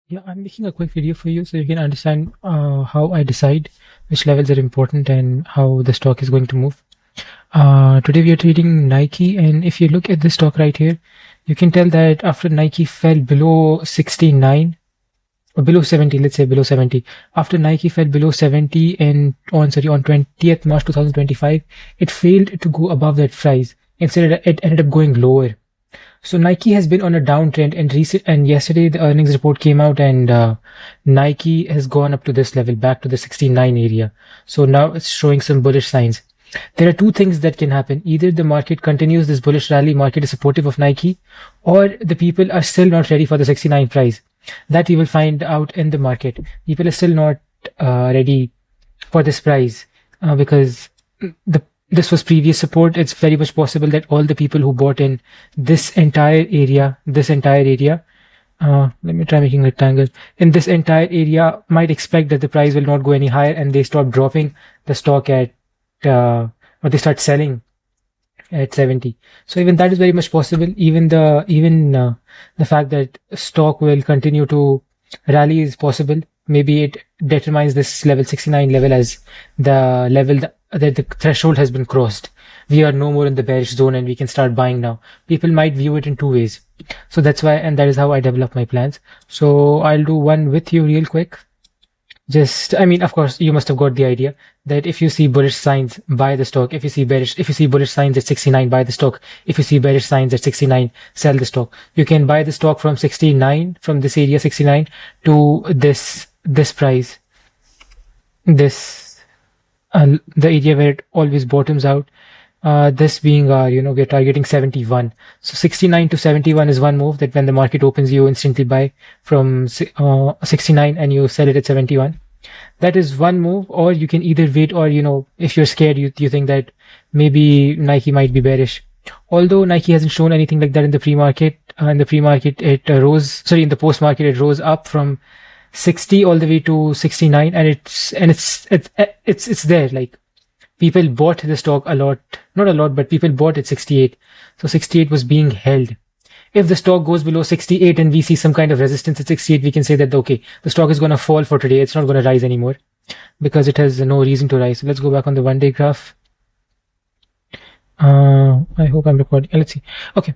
Yeah, I'm making a quick video for you so you can understand how I decide which levels are important and how the stock is going to move. Today we are trading Nike, and if you look at this stock right here, you can tell that after Nike fell below 69 or below 70, let's say below 70, after Nike fell below 70 and on 20th March 2025, it failed to go above that price. Instead, it ended up going lower. So Nike has been on a downtrend, and yesterday the earnings report came out, and Nike has gone up to this level, back to the 69 area. So now it's showing some bullish signs. There are two things that can happen. Either the market continues this bullish rally, market is supportive of Nike, or the people are still not ready for the 69 price. That we will find out in the market. People are still not ready for this price because this was previous support. It's very much possible that all the people who bought in this entire area, let me try making a rectangle, in this entire area might expect that the price will not go any higher, and they stop dropping the stock at, or they start selling at 70. So even that is very much possible. Even the fact that stock will continue to rally is possible. Maybe it determines this level 69 level as the level that the threshold has been crossed. We are no more in the bearish zone and we can start buying now. People might view it in two ways. So that's why, and that is how I develop my plans. So I'll do one with you real quick. Of course, you must have got the idea that if you see bullish signs, buy the stock. If you see bullish signs at 69, buy the stock. If you see bearish signs at 69, sell the stock. You can buy the stock from 69, from this area 69 to this price, the area where it always bottoms out. This being we're targeting 71. So 69 to 71 is one move that when the market opens, you instantly buy from 69 and you sell it at 71. That is one move. Or you can either wait, or if you're scared, you think that maybe Nike might be bearish. Although Nike hasn't shown anything like that in the pre-market. In the pre-market, in the post-market, it rose up from 60 all the way to 69, and it's there. Like, people bought the stock a lot, not a lot, but people bought at 68. So 68 was being held. If the stock goes below 68 and we see some kind of resistance at 68, we can say that, okay, the stock is going to fall for today. It's not going to rise anymore because it has no reason to rise. So let's go back on the 1-day graph. I hope I'm recording. Let's see. Okay.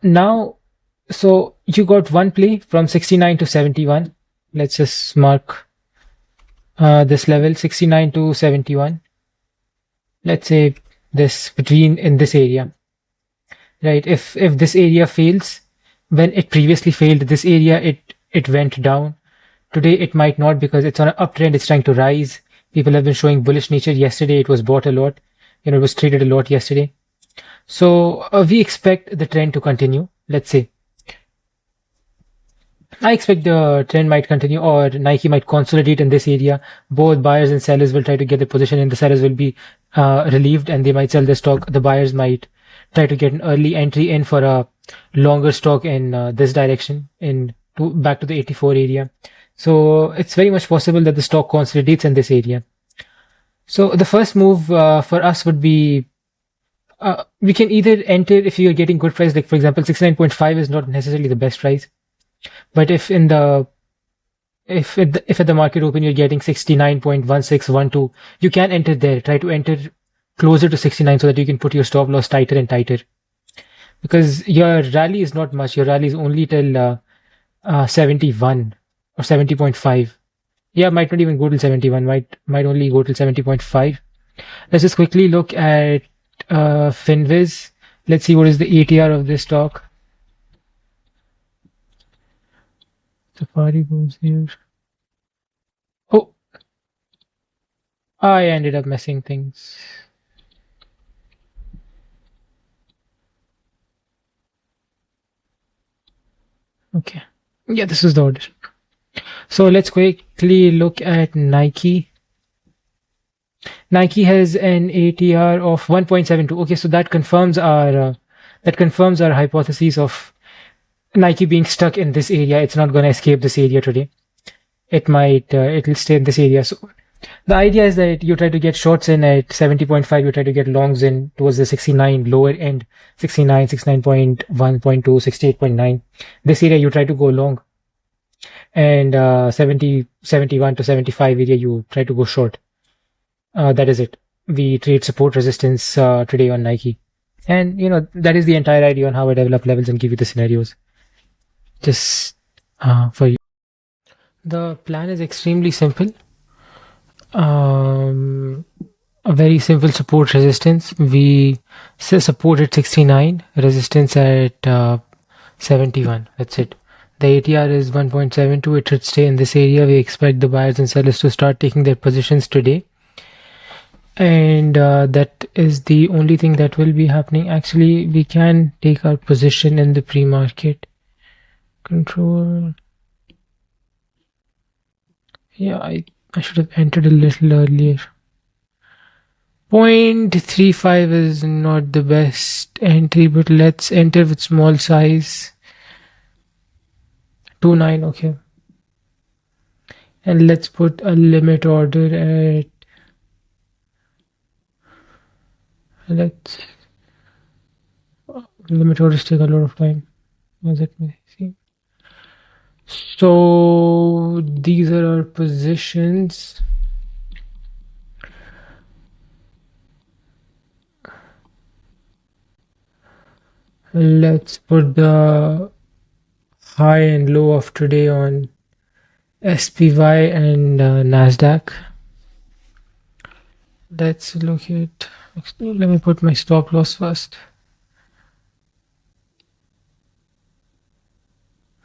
Now, so you got one play from 69 to 71. Let's just mark this level, 69 to 71. Let's say this in this area, right? If this area fails, when it previously failed this area, it went down. Today it might not, because it's on an uptrend. It's trying to rise. People have been showing bullish nature. Yesterday it was bought a lot. It was traded a lot yesterday. So we expect the trend to continue. Let's say I expect the trend might continue, or Nike might consolidate in this area. Both buyers and sellers will try to get the position, and the sellers will be relieved and they might sell the stock. The buyers might try to get an early entry in for a longer stock in this direction, back to the 84 area. So it's very much possible that the stock consolidates in this area. So the first move for us would be, we can either enter if you're getting good price, like for example 69.5 is not necessarily the best price. But if at the market open you're getting 69.1612, you can enter there. Try to enter closer to 69 so that you can put your stop loss tighter and tighter. Because your rally is not much. Your rally is only till 71 or 70.5. Yeah, might not even go till 71. Might only go till 70.5. Let's just quickly look at Finviz. Let's see what is the ATR of this stock. Safari goes here. Oh, I ended up messing things. Okay. Yeah, this is the order. So let's quickly look at Nike. Nike has an ATR of 1.72. Okay, so that confirms our hypothesis of Nike being stuck in this area. It's not going to escape this area today. It'll stay in this area. So the idea is that you try to get shorts in at 70.5. You try to get longs in towards the 69 lower end, 69, 69.1.2, 68.9. This area you try to go long. and 70, 71 to 75 area you try to go short. That is it. We trade support resistance today on Nike. And that is the entire idea on how I develop levels and give you the scenarios. Just for you. The plan is extremely simple. A very simple support resistance. We say support at 69, resistance at 71. That's it. The ATR is 1.72. It should stay in this area. We expect the buyers and sellers to start taking their positions today. And that is the only thing that will be happening. Actually, we can take our position in the pre-market. Control. Yeah, I should have entered a little earlier. 0.35 is not the best entry, but let's enter with small size. 29, okay. And let's put a limit order at, limit orders take a lot of time, as it may seem. So these are our positions. Let's put the high and low of today on SPY and Nasdaq. Let's look at, let me put my stop loss first.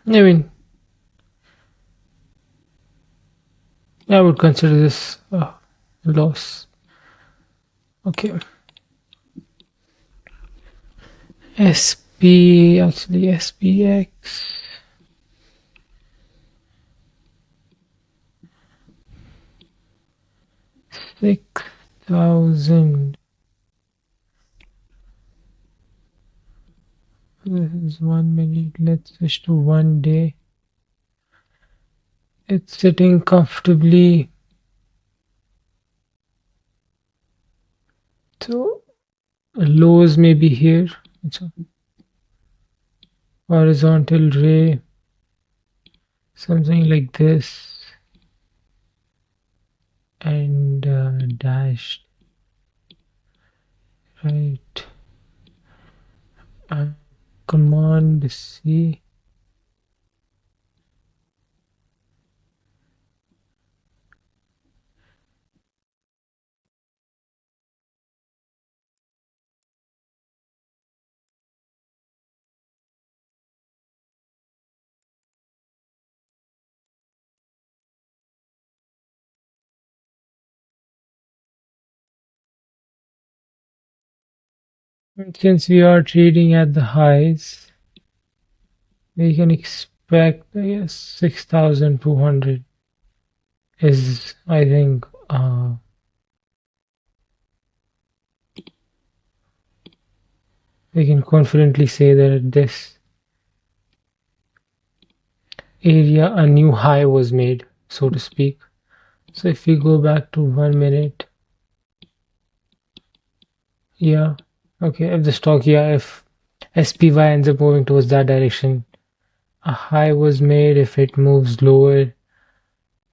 I mean, I would consider this a loss. Okay. Actually SPX. 6,000. This is 1 minute. Let's switch to 1 day. It's sitting comfortably. So lows may be here. It's a horizontal ray, something like this, and dashed right. Command C. Since we are trading at the highs, we can expect 6,200 is, I think, we can confidently say that at this area a new high was made, so to speak. So if we go back to 1 minute, yeah, okay, if the stock, if SPY ends up moving towards that direction, a high was made. If it moves lower,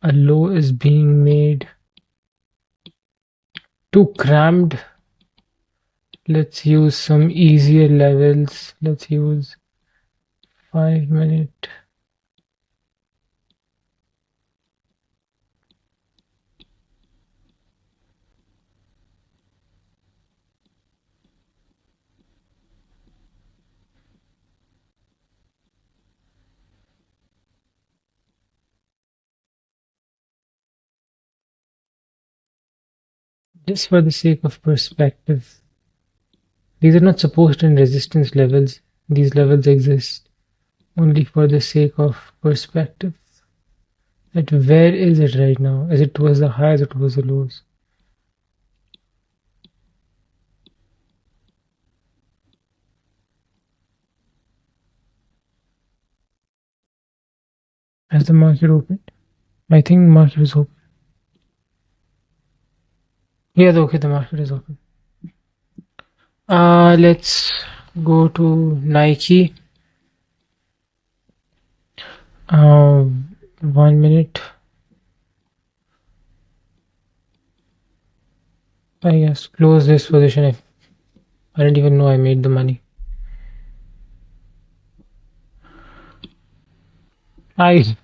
a low is being made. Too crammed. Let's use some easier levels. Let's use 5 minute. Just for the sake of perspective, these are not supposed in resistance levels. These levels exist only for the sake of perspective. That where is it right now? Is it towards the highs or towards the lows? Has the market opened? I think the market is open. Yeah, okay, the market is open. Let's go to Nike. 1 minute. I guess close this position if I didn't even know I made the money. I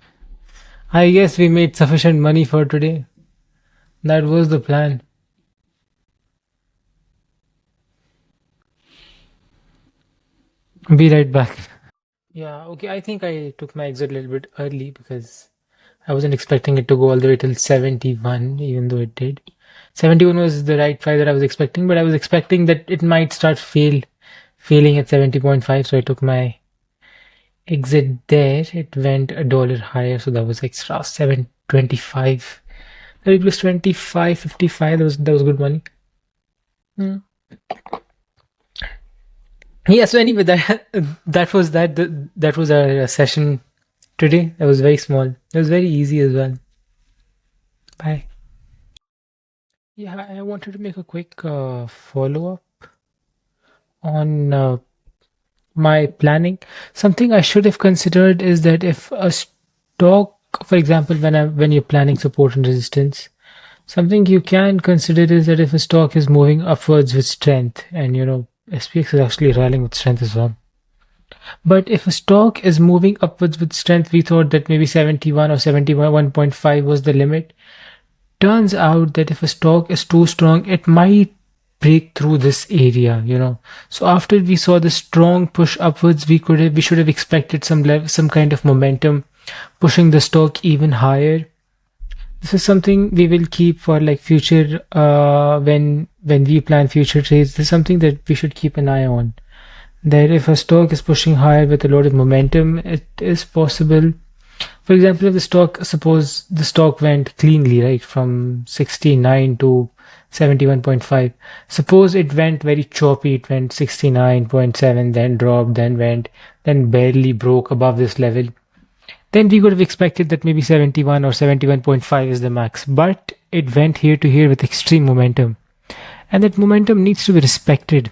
I guess we made sufficient money for today. That was the plan. Be right back. Yeah, okay. I think I took my exit a little bit early because I wasn't expecting it to go all the way till 71, even though it did. 71 was the right price that I was expecting, but I was expecting that it might start failing at 70.5, so I took my exit there. It went $1 higher, so that was extra 725. 30 plus 25, 55. That was good money. Hmm. Yeah, so anyway, that was that was our session today. That was very small. It was very easy as well. Bye. Yeah, I wanted to make a quick follow-up on my planning. Something I should have considered is that if a stock, for example, when you're planning support and resistance, something you can consider is that if a stock is moving upwards with strength, and SPX is actually rallying with strength as well. But if a stock is moving upwards with strength, we thought that maybe 71 or 71.5 was the limit. Turns out that if a stock is too strong, it might break through this area. So after we saw the strong push upwards, we should have expected some kind of momentum pushing the stock even higher. This is something we will keep for like future when we plan future trades. This is something that we should keep an eye on. That if a stock is pushing higher with a lot of momentum, it is possible. For example, if suppose the stock went cleanly, right, from 69 to 71.5. Suppose it went very choppy, it went 69.7, then dropped, then barely broke above this level. Then we could have expected that maybe 71 or 71.5 is the max. But it went here to here with extreme momentum. And that momentum needs to be respected.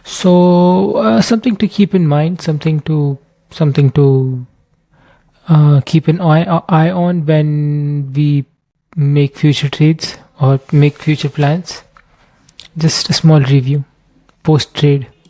So something to keep in mind, something to keep an eye on when we make future trades or make future plans. Just a small review post trade.